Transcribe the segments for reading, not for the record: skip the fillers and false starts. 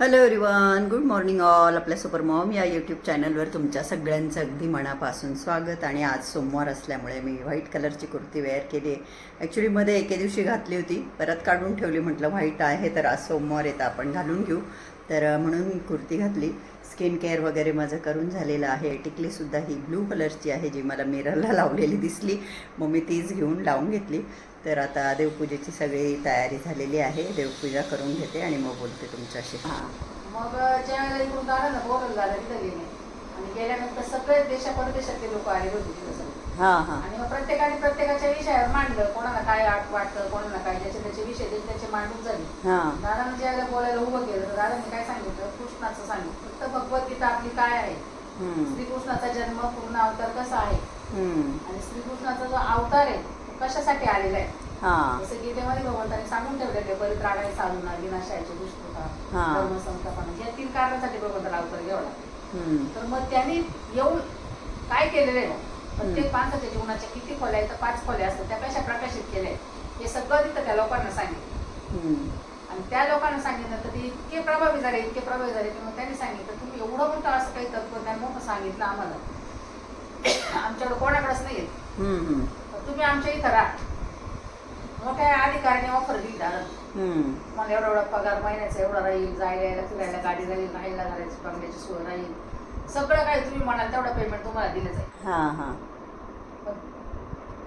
Hello everyone, good morning all. आपल्या super Maugham या YouTube चॅनलवर तुमच्या सगळ्यांचं अगदी मनापासून स्वागत. आणि आज सोमवार असल्यामुळे मी व्हाईट कलरची कुर्ती वेअर केली आहे. ॲक्च्युली मध्ये एके दिवशी घातली होती, परत काढून ठेवली. म्हटलं व्हाईट आहे तर आज सोमवार येतं आपण घालून घेऊ, तर म्हणून मी कुर्ती घातली. स्किन केअर वगैरे माझं करून झालेलं आहे. टिकलीसुद्धा ही ब्लू कलरची आहे, जी मला मिररला लावलेली दिसली, मग मी तीच घेऊन लावून घेतली. तर आता देवपूजेची सगळी तयारी झालेली आहे. देवपूजा करून घेते आणि मग बोलते तुमच्याशी. हां, मग ज्या वेळेला इकडून आलं ना, बोलून झालं तिथं गेले आणि गेल्यानंतर सगळे परदेशातले लोक आले होते तिथं सगळे. आणि मग प्रत्येकाने प्रत्येकाच्या विषयावर मांडलं, कोणाला काय वाटतं, कोणाला काय, ज्याचे त्याचे विषय त्याचे मांडून झाले. दादाने ज्या वेळेला बोलायला उभं केलं तर दादाने काय सांगितलं, कृष्णाचं सांगितलं. फक्त भगवद्गीता आपली काय आहे, श्रीकृष्णाचा जन्म, पूर्ण अवतार कसा आहे आणि श्रीकृष्णाचा जो अवतार आहे तो कशासाठी आलेला आहे. जसं गीतेमध्ये भगवंताने सांगून ठेवलेले, परित्राणाय साधूना, विनाशाचे दुष्टता, धर्म संस्थापना, या 3 कारणासाठी भगवंताला अवतार घ्यावा. तर मग त्यांनी येऊन काय केलेलं आहे, प्रत्येक माणसाच्या जीवनाच्या किती खोल्या आहेत, 5 खोल्या असतात, त्या कशा प्रकाशित केल्या हे सगळं तिथं त्या लोकांना सांगितलं. आणि त्या लोकांना सांगितलं तर ते इतके प्रभावी झाले की मग त्यांनी सांगितलं, तुम्ही एवढं मोठं असं काही तत्वज्ञान मोठं सांगितलं आम्हाला, आमच्याकडे कोणाकडेच नाही येत, तुम्ही आमच्या इथं राहा. मोठ्या अधिकाऱ्याने ऑफर दिली दादा, मला एवढा पगार महिन्याचा एवढा राहील, जायला यायला फिरायला गाडी राहील, राहायला घराची बंगल्याची सोय राहील, सगळं काही तुम्ही म्हणाल तेवढा पेमेंट तुम्हाला दिलं जाईल.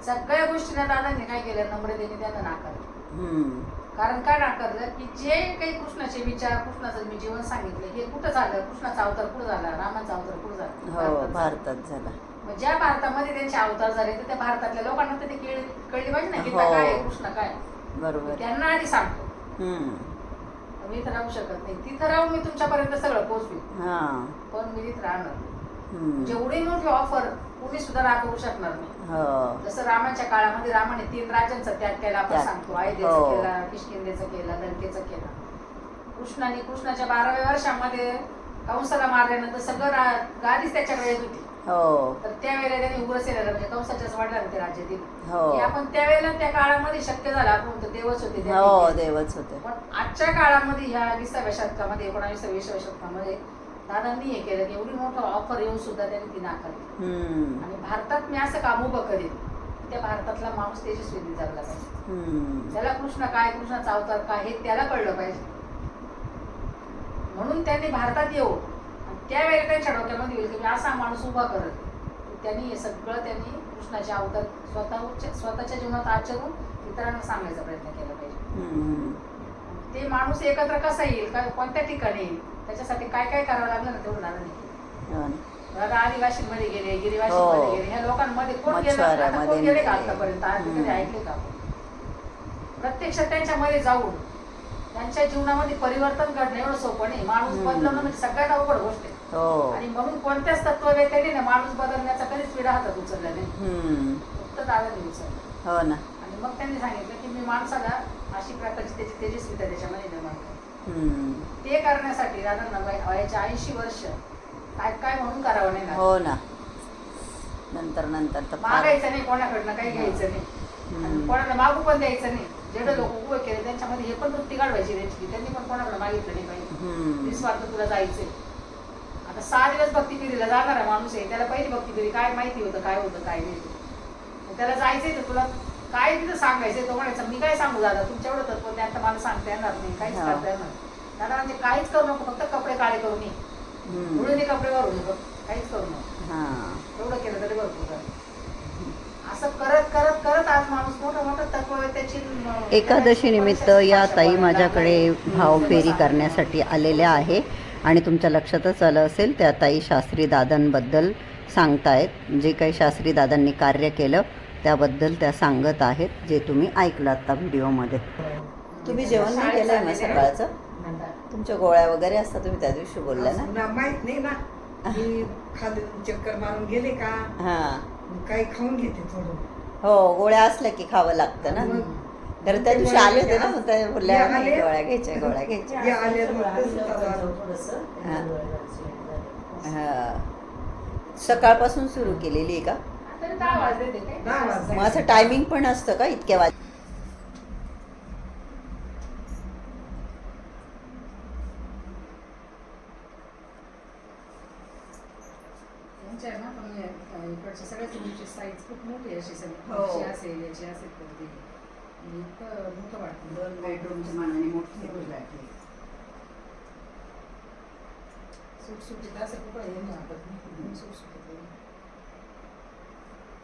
सगळ्या गोष्टींना दादांनी काय केलं, नम्रतेने त्यांना नाकारलं. कारण काय नाकारलं की जे काही कृष्णाचे विचार, कृष्णाचं मी जीवन सांगितलं, हे कुठं झालं, कृष्णाचा अवतार कुठं झाला, रामाचा अवतार कुठं झाला, भारतात झाला. मग ज्या भारतामध्ये त्यांचे अवतार झाले तर त्या भारतातल्या लोकांना तर ते कळली पाहिजे ना, गीता काय आहे, कृष्ण काय. बरोबर, त्यांना आधी सांगतो. मी इथं राहू शकत नाही, तिथं राहून मी तुमच्यापर्यंत सगळं पोहोचवी, पण मी तिथं राहणार. जेवढी मोठी ऑफर कुणी सुद्धा राखवू शकणार नाही. जसं रामाच्या काळामध्ये रामाने 3 राज्यांचा त्याग केला, आपण सांगतो, अयोध्येचा केला, किष्किंधेचा केला, लंकेचा केला. कृष्णाने कृष्णाच्या 12व्या वर्षामध्ये कंसाला मारल्यानंतर सगळं गादीच त्याच्याकडे येत होती. तर त्यावेळेला त्यांनी उग्रसेनाला, म्हणजे कंसाच्याच वडिलांना ते राज्य दिलं. आपण त्यावेळेला त्या काळामध्ये शक्य झालं, आपण म्हणतो देवच होते, देवच होते. पण आजच्या काळामध्ये, ह्या 20व्या शतकामध्ये, 19व्या शतकामध्ये दादांनी हे केलं की एवढी मोठं ऑफर येऊन सुद्धा त्यांनी ती नाकारली. आणि भारतात मी असं काम उभं करेन, त्या भारतातला माणूस तेजस्वी जगला पाहिजे, त्याला कृष्ण काय, कृष्णाचा अवतार काय हे त्याला कळलं पाहिजे. म्हणून त्यांनी भारतात येऊ, त्यावेळेला त्यांच्या डोक्यामध्ये येईल की मी असा माणूस उभा करत. त्यांनी हे सगळं त्यांनी कृष्णाचे अवतार स्वतःच्या जीवनात आचरून इतरांना सांगायचा प्रयत्न केला पाहिजे. ते माणूस एकत्र कसा येईल, काय कोणत्या ठिकाणी येईल, त्याच्यासाठी काय काय करावं लागलं ना, तेवढं दादा आदिवासींमध्ये गेले, गिरिवासींमध्ये गेले, ह्या लोकांमध्ये कोण गेले का आतापर्यंत, कधी ऐकले का. प्रत्यक्षात त्यांच्यामध्ये जाऊन त्यांच्या जीवनामध्ये परिवर्तन घडणं एवढं सोपं नाही. माणूस बदलणं म्हणजे सगळ्यात अवघड गोष्ट आहे. आणि म्हणून कोणत्याच तत्ववेत्याने ना माणूस बदलण्याचा कधीच विडा हातात उचलला नाही, फक्त दादाने उचलला. आणि मग त्यांनी सांगितलं की मी माणसाला अशी प्रकारची त्याची तेजस्विता त्याच्यामध्ये निर्माण करतो. ते करण्यासाठी दादांना वयाच्या 80 वर्ष काय काय म्हणून करावं नाही. नंतर मागायचं नाही, कोणाकडनं काही घ्यायचं नाही, कोणाला मागू पण द्यायचं नाही. जेवढे लोक उभे केले त्यांच्यामध्ये हे पण वृत्ती काढवायची त्यांची, त्यांनी पण कोणाकडे मागितलं नाही पाहिजे. निस्वार्थ तुला जायचंय. आता 6 दिवस भक्तीपिरीला जाणारा माणूस आहे, त्याला पहिली भक्तीपिरी काय माहिती होतं, काय होतं काय नाही. त्याला जायचंय तर तुला काय तिथं सांगायचंय, तो म्हणायचं मी काय सांगू दादा, तुमच्या एवढं तत्व आता मला सांगता येणार नाही, काहीच करता येणार दादा. म्हणजे काहीच करू नको, फक्त कपडे काळे करू नये, धुळीने कपडे भरून नको, काहीच करू नको, एवढं केलं तरी भरपूर. असं करत करत करत आज माणूस मोठं मोठं तत्व त्याची. एकादशी निमित्त या ताई माझ्याकडे भावफेरी करण्यासाठी आलेल्या आहे आणि तुमच्या लक्षातच आलं असेल, त्या ताई शास्त्री दादांबद्दल सांगतायत. जे काही शास्त्री दादांनी कार्य केलं त्याबद्दल त्या सांगत आहेत, जे तुम्ही ऐकलं आता व्हिडिओमध्ये. तुम्ही जेवण नाही केलं आहे मग सकाळचं? तुमच्या गोळ्या वगैरे असतात, तुम्ही त्या दिवशी बोलल्या ना. माहित नाही ना, खाली चक्कर मारून गेले का, काही खाऊन घेते थोडं. हो, गोळ्या असल्या की खावं लागतं ना. तर त्या दिवशी आले होते ना, मग त्या बोलल्या गोळ्या घ्यायच्या. सकाळपासून सुरू केलेली आहे का? मग असं टायमिंग पण असतं का, इतक्या वाज? त्यांच्या आहे ना पण इकडच्या सगळ्याच रूमची साईज खूप मोठी आहे अशी सगळी हो. अशी असेल याची असेल कोणती इतकं मोठं वाटतं 2 बेडरूमच्या मानाने मोठी फ्लॅट आहे. सुटसुटीत असं कुठं येऊन वाटत नाही सुटसुटीत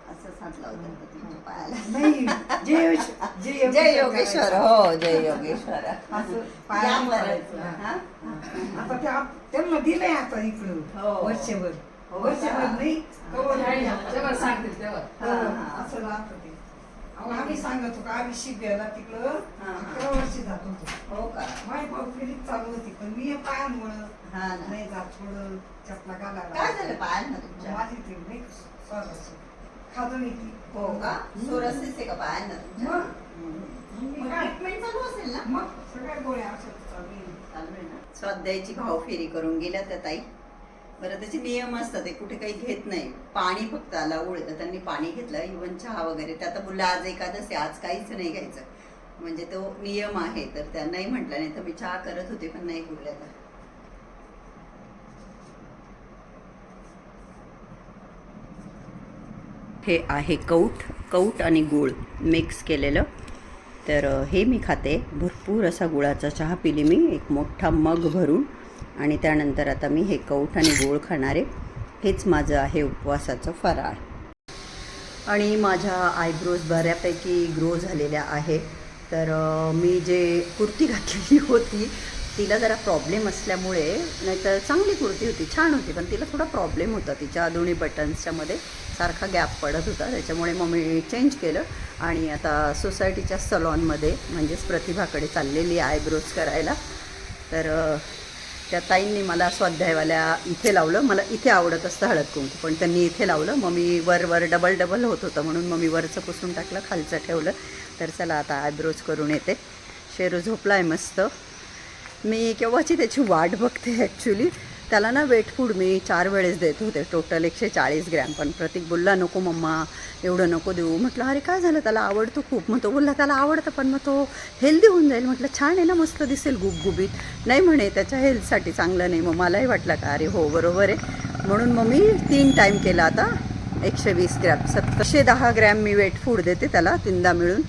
असंच हात लावतात का तुमच्या पायाला? नाही जय योगेश्वर. हो जय योगेश्वर. असं या पायाने बरं. करायचं. हा? आता त्यांना दिलंय आता इकडं हो. वर्षभर हो वर्षभर का? नाही कवर नाही. जेव्हा सांगतील तेव्हा हा. असं राहत ते. अहो, आम्ही सांगत होतो आम्ही शिकायला तिकडं हा. 11 वर्षी जात होतो. हो का? माझी भाऊ फिरीत चालू होती पण मी पायांमुळं हा ना. नाही जात थोडं चपला घालायला. काय झालं पायांना तुमच्या? माझी ती नाही स्वतःची खाजून येते. हो का? सोरस दिसते का पायांना तुमच्या? मग? मग मग काय? ट्रीटमेंट चालू असेल ना? मग सगळ्या गोळ्या औषध चालू आहे. चालू आहे ना. स्वाध्यायाची भाव फेरी करून गेल्या त्या ताई. बरं त्याचे नियम असतात, ते कुठे काही घेत नाही. पाणी फक्त अलाउड आहे, तर त्यांनी पाणी घेतलं. इव्हन चहा वगैरे त्या आता बोलला आज एकादशी आज काहीच नाही घ्यायचं, म्हणजे तो नियम आहे. तर त्या नाही म्हटलं, नाही तर मी चहा करत होते पण नाही बोलल्या त्या. हे आहे कौट आणि गूळ मिक्स केलेलं. तर हे मी खाते. भरपूर असा गुळाचा चहा पिली मी, एक मोठा मग भरून. आणि त्यानंतर आता मी हे कौट आणि गूळ खाणारे. हेच माझं आहे उपवासाचं फराळ. आणि माझ्या आयब्रोज बऱ्यापैकी ग्रो झालेल्या आहे. तर मी जे कुर्ती घातलेली होती तिला जरा प्रॉब्लेम असल्यामुळे, नाहीतर चांगली कुर्ती होती, छान होती, पण तिला थोडा प्रॉब्लेम होता. तिच्या दोन्ही बटन्सच्यामध्ये सारखा गॅप पडत होता. त्याच्यामुळे मग मी चेंज केलं आणि आता सोसायटीच्या सलॉनमध्ये म्हणजेच प्रतिभाकडे चाललेली आयब्रोज करायला. तर त्या ताईंनी मला स्वाध्यायवाल्या इथे लावलं. मला इथे आवडत असतं हळद कुंकू, पण त्यांनी इथे लावलं. मग मी वर डबल होत होतं म्हणून मग मी वरचं पुसून टाकलं, खालचं ठेवलं. तर चला आता आयब्रोज करून येते. शेरू झोपला आहे मस्त. मी केव्हाची त्याची वाट बघते ॲक्च्युली. त्याला ना वेट फूड मी 4 वेळेस देत होते, टोटल 140 ग्रॅम. पण प्रतीक बोलला नको मम्मा एवढं नको देऊ. म्हटलं अरे काय झालं, त्याला आवडतं खूप. मग तो बोलला त्याला आवडतं पण मग तो हेल्दी होऊन जाईल. म्हटलं छान आहे ना, मस्त दिसेल गुबगुबीत. नाही म्हणे त्याच्या हेल्थसाठी चांगलं नाही. मग मलाही वाटलं का अरे हो बरोबर आहे. म्हणून मग मी 3 टाईम केला आता 120 ग्रॅम 710 ग्रॅम मी वेट फूड देते त्याला 3दा मिळून.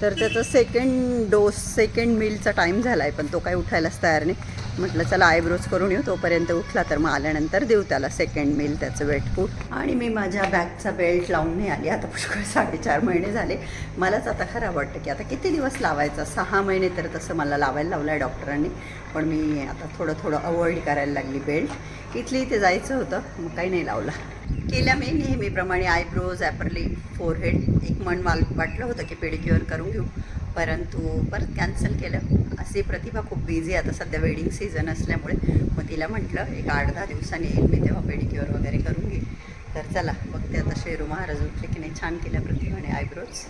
तर त्याचं सेकंड मीलचा टाईम झाला आहे, पण तो काही उठायलाच तयार नाही. म्हटलं चला आयब्रोज करून येऊ, तोपर्यंत उठला तर मग आल्यानंतर देऊ त्याला सेकंड मील त्याचं वेट फूड. आणि मी माझ्या बॅगचा बेल्ट लावून नाही आली. आता पुष्कळ 4.5 महिने झाले. मलाच आता खराब वाटतं की आता किती दिवस लावायचा. 6 महिने तर तसं मला लावायला लावलं आहे डॉक्टरांनी, पण मी आता थोडं अवॉइड करायला लागली बेल्ट. इथे जायचं होतं मग काही नाही लावला. केल्या मी नेहमीप्रमाणे आयब्रोज, ॲपरली, फोरहेड. एक मन वाटलं होतं की पेडिक्युअर करून घेऊ, परंतु परत कॅन्सल केलं. असे प्रतिभा खूप बिझी आहे आता सध्या, वेडिंग सीझन असल्यामुळे. मग तिला म्हटलं एक 8-10 दिवसांनी येईल मी, तेव्हा पेडिक्युअर वगैरे करून घेईल. तर चला बघते आता शेरू महाराज उठले की नाही. छान केल्या प्रतिभाने आयब्रोज.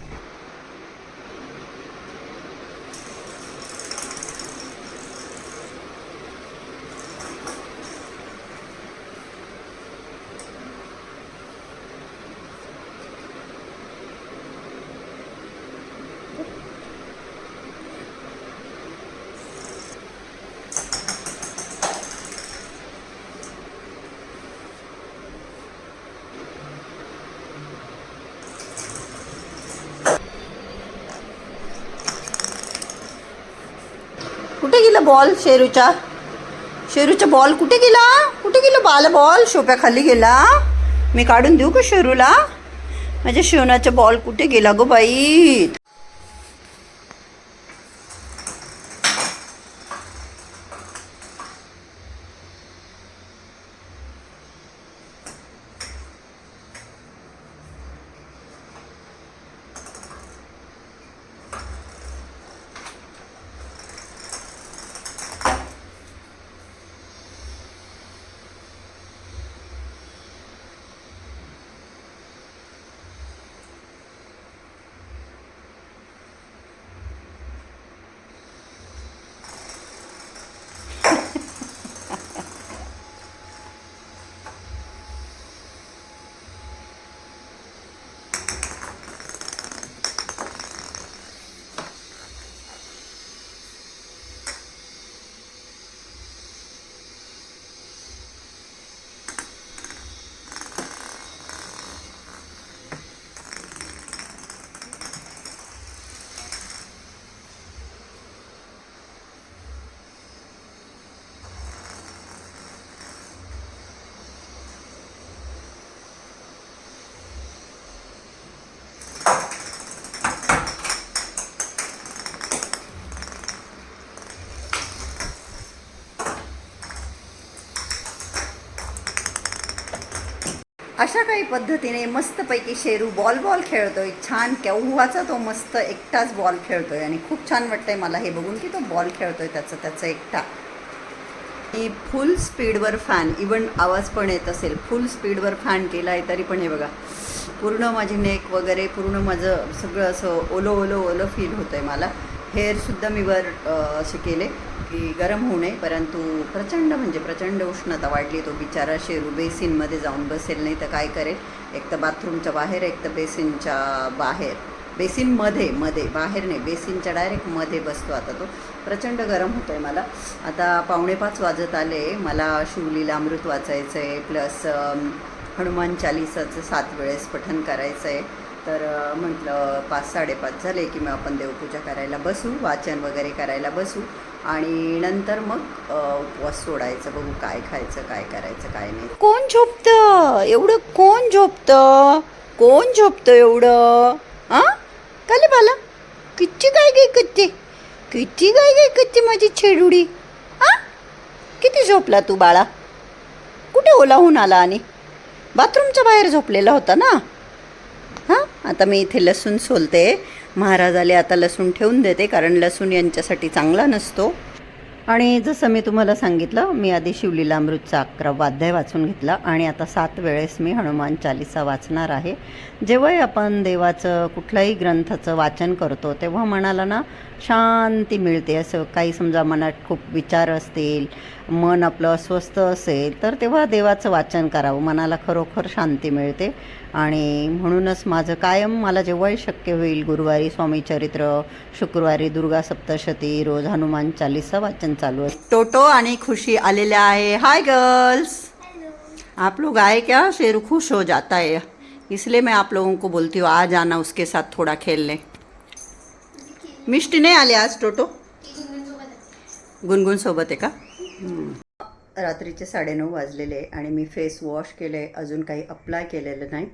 कुठे गेला बॉल शेरूचा बॉल कुठे गेला बॉल शोप्या खाली गेला. मी काढून देऊ का शेरूला? माझ्या शेवनाचा बॉल कुठे गेला गो बाई? अशा काही पद्धतीने मस्तपैकी शेरू बॉल खेळतोय. छान केव्हाचा तो मस्त एकटाच बॉल खेळतोय आणि खूप छान वाटतंय मला हे बघून की तो बॉल खेळतोय त्याचं एकटा. की फुल स्पीडवर फॅन, इवन आवाज पण येत असेल, फुल स्पीडवर फॅन केला आहे तरी पण हे बघा पूर्ण माझी नेक वगैरे पूर्ण माझं सगळं असं ओलं फील होतं आहे मला. हेअरसुद्धा मी वर असे केले की गरम होऊ नये, परंतु प्रचंड उष्णता वाढली. तो बिचारा शेरू बेसिनमध्ये जाऊन बसेल, नाही तर काय करेल, एक तर बाथरूमच्या बाहेर एक तर बेसिनच्या बाहेर, बेसिनमध्ये बाहेर नाही, बेसिनच्या डायरेक्ट मध्ये बसतो. आता तो प्रचंड गरम होतो आहे मला. आता 4:45 वाजत आले. मला शिवलीला अमृत वाचायचं आहे, प्लस हनुमान चालिसाचं 7 वेळेस पठण करायचं आहे. तर म्हटलं 5-5:30 झाले की मग आपण देवपूजा करायला बसू, वाचन वगैरे करायला बसू आणि नंतर मग उपवास सोडायचं. बघू काय खायचं, काय करायचं, काय नाही. कोण झोपतं एवढं, कोण झोपतं एवढं? काले बाला किती काय करते माझी छेडुडी. किती झोपला तू बाळा? कुठे ओलाहून आला आणि बाथरूमच्या बाहेर झोपलेला होता ना. आता मी इथे लसूण सोलते. महाराज आले, आता लसूण ठेवून देते, कारण लसूण यांच्यासाठी चांगला नसतो. आणि जसं मी तुम्हाला सांगितलं, मी आधी शिवलीला अमृतचा 11वा अध्याय वाचून घेतला आणि आता 7 वेळेस मी हनुमान चालिसा वाचणार आहे. जेव्हाही आपण देवाचं कुठल्याही ग्रंथाचं वाचन करतो तेव्हा मनाला ना शांती मिळते. असं काही समजा मनात खूप विचार असतील, मन आपलं अस्वस्थ असेल, तर तेव्हा देवाचं वाचन करावं, मनाला खरोखर शांती मिळते. आणि म्हणूनच माझं कायम मला जेव्हाही शक्य होईल गुरुवारी स्वामीचरित्र, शुक्रवारी दुर्गा सप्तशती, रोज हनुमान चालीसा वाचन चालू आहे. टोटो आणि खुशी आलेल्या आहे. हाय गर्ल्स, आप लोग आए क्या? शेरू खुश हो जाता है, इसलिए मैं आप लोगों को बोलती हूँ आ जाना उसके साथ थोड़ा खेलने. मिष्टी नाही आले आज टोटो? गुनगुन सोबत आहे का? रात्रीचे 9:30 वाजलेले आणि मी फेस वॉश केले, अजून काही अप्लाय केलेलं नाही.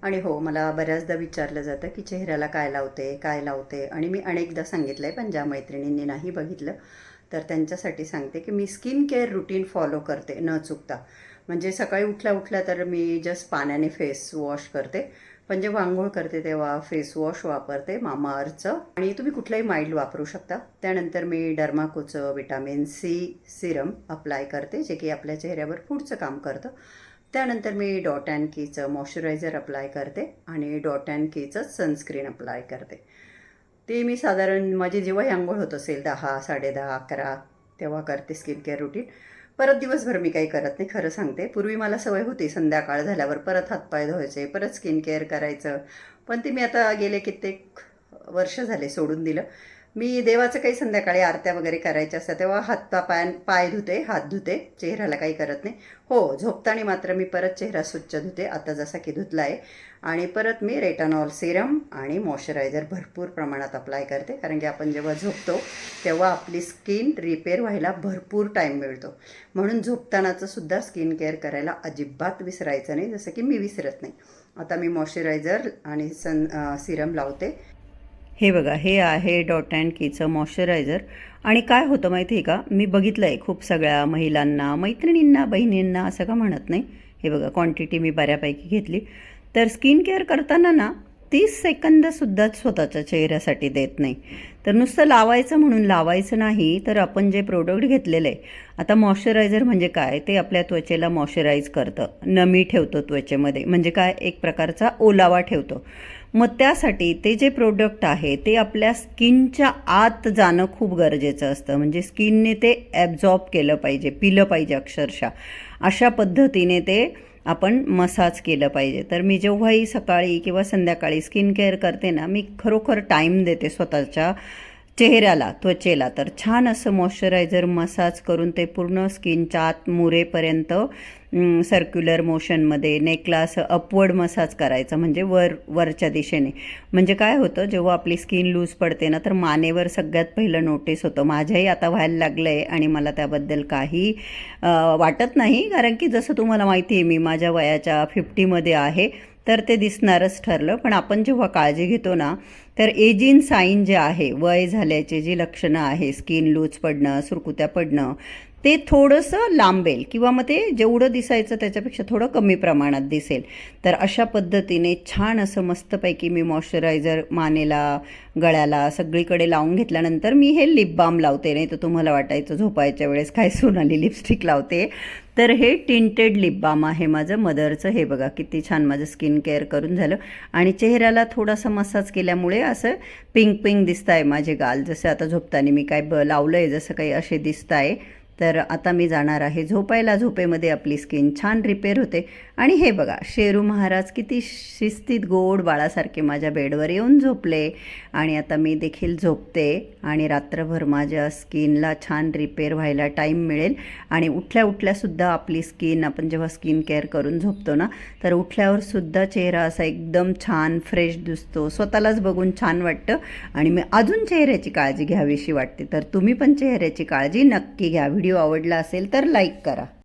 आणि हो, मला बऱ्याचदा विचारलं जातं की चेहऱ्याला काय लावते आणि मी अनेकदा सांगितलं आहे, पण ज्या मैत्रिणींनी नाही बघितलं तर त्यांच्यासाठी सांगते की मी स्किन केअर रुटीन फॉलो करते न चुकता. म्हणजे सकाळी उठल्या तर मी जस्ट पाण्याने फेस वॉश करते, पण जेव्हा आंघोळ करते तेव्हा फेस वॉश वापरते मामाअर्थचं, आणि तुम्ही कुठलंही माइल्ड वापरू शकता. त्यानंतर मी डर्माकोचं विटॅमिन सी सिरम अप्लाय करते, जे की आपल्या चेहऱ्यावर पुढचं काम करतं. त्यानंतर मी डॉट अँड कीचं मॉइश्चरायझर अप्लाय करते आणि डॉट अँड कीचं सनस्क्रीन अप्लाय करते. ते मी साधारण माझी जेव्हाही आंघोळ होत असेल 10, 10:30, 11 तेव्हा करते स्किन केअर रुटीन. परत दिवसभर मी काही करत नाही, खरं सांगते. पूर्वी मला सवय होती संध्याकाळ झाल्यावर परत हातपाय धुवायचे, परत स्किन केअर करायचं, पण ते मी आता गेले कित्येक वर्ष झाले सोडून दिलं. मी देवाचं काही संध्याकाळी आरत्या वगैरे करायच्या असतात तेव्हा पाय धुते, हात धुते, चेहऱ्याला काही करत नाही. हो, झोपताना मात्र मी परत चेहरा स्वच्छ धुते, आता जसा की धुतला आहे. आणि परत मी रेटानॉल सिरम आणि मॉइश्चरायझर भरपूर प्रमाणात अप्लाय करते, कारण की आपण जेव्हा झोपतो तेव्हा आपली स्किन रिपेअर व्हायला भरपूर टाईम मिळतो. म्हणून झोपतानाचं सुद्धा स्किन केअर करायला अजिबात विसरायचं नाही, जसं की मी विसरत नाही. आता मी मॉइश्चरायझर आणि सिरम लावते. हे बघा, हे आहे डॉट अँड कीचं मॉइश्चरायझर. आणि काय होतं माहिती आहे का, मी बघितलं आहे खूप सगळ्या महिलांना, मैत्रिणींना, बहिणींना, असं का म्हणत नाही. हे बघा, क्वांटिटी मी बऱ्यापैकी घेतली. तर स्किन केअर करताना ना 30 सेकंदसुद्धा स्वतःच्या चेहऱ्यासाठी देत नाही. तर नुसतं लावायचं म्हणून लावायचं नाही, तर आपण जे प्रोडक्ट घेतलेलं आहे, आता मॉइश्चरायझर म्हणजे काय, ते आपल्या त्वचेला मॉइश्चराईज करतं, नमी ठेवतं त्वचेमध्ये, म्हणजे काय, एक प्रकारचा ओलावा ठेवतो. मग त्यासाठी ते जे प्रोडक्ट आहे ते आपल्या स्किनच्या आत जाणं खूप गरजेचं असतं. म्हणजे स्किनने ते ॲब्झॉर्ब केलं पाहिजे, पिलं पाहिजे अक्षरशः. अशा पद्धतीने ते आपण मसाज केलं पाहिजे. तर मी जेव्हाही सकाळी किंवा संध्याकाळी स्किन केअर करते ना, मी खरोखर टाईम देते स्वतःच्या चेहऱ्याला, त्वचेला. तर छान असं मॉइश्चरायझर मसाज करून ते पूर्ण स्किनच्या आत मुरेपर्यंत सर्क्युलर मोशनमध्ये नेकला असं अपवर्ड मसाज करायचं, म्हणजे वरच्या दिशेने. म्हणजे काय होतं, जेव्हा आपली स्किन लूज पडते ना, तर मानेवर सगळ्यात पहिलं नोटीस होतं. माझ्याही आता व्हायला लागलं आहे आणि मला त्याबद्दल काही वाटत नाही, कारण की जसं तुम्हाला माहिती आहे मी माझ्या वयाच्या 50मध्ये आहे, तर ते दिसणारच ठरलं. पण आपण जेव्हा काळजी घेतो ना, तर एजिंग साईन जे आहे, वय झाल्याचे जी लक्षणं आहे, स्किन लूज पडणं, सुरकुत्या पडणं, ते थोडंसं लांबेल किंवा मग ते जेवढं दिसायचं त्याच्यापेक्षा थोडं कमी प्रमाणात दिसेल. तर अशा पद्धतीने छान असं मस्तपैकी मी मॉइश्चरायझर मानेला, गळ्याला सगळीकडे लावून घेतल्यानंतर मी हे लिप बाम लावते. नाही तर तुम्हाला वाटायचं झोपायच्या वेळेस काय सोनाली लिपस्टिक लावते. तर हे टिंटेड लिप बाम आहे माझं मदरचं. हे बघा किती छान माझं स्किन केअर करून झालं आणि चेहऱ्याला थोडासा मसाज केल्यामुळे असं पिंक पिंक दिसत आहे माझे गाल. जसं आता झोपताना मी काय लावलं आहे जसं काही असे दिसत आहे. तर आता मी जाणार आहे झोपायला. झोपेमध्ये आपली स्किन छान रिपेअर होते. आणि हे बघा शेरू महाराज किती शिस्तीत गोड बाळासारखे माझ्या बेडवर येऊन झोपले आणि आता मी देखील झोपते आणि रात्रभर माझ्या स्किनला छान रिपेअर व्हायला टाईम मिळेल. आणि उठल्या उठल्यासुद्धा आपली स्किन, आपण जेव्हा स्किन केअर करून झोपतो ना, तर उठल्यावर सुद्धा चेहरा असा एकदम छान फ्रेश दिसतो. स्वतःलाच बघून छान वाटतं आणि मी अजून चेहऱ्याची काळजी घ्यावीशी वाटते. तर तुम्ही पण चेहऱ्याची काळजी नक्की घ्या. व्हिडिओ आवडला असेल तर लाईक करा.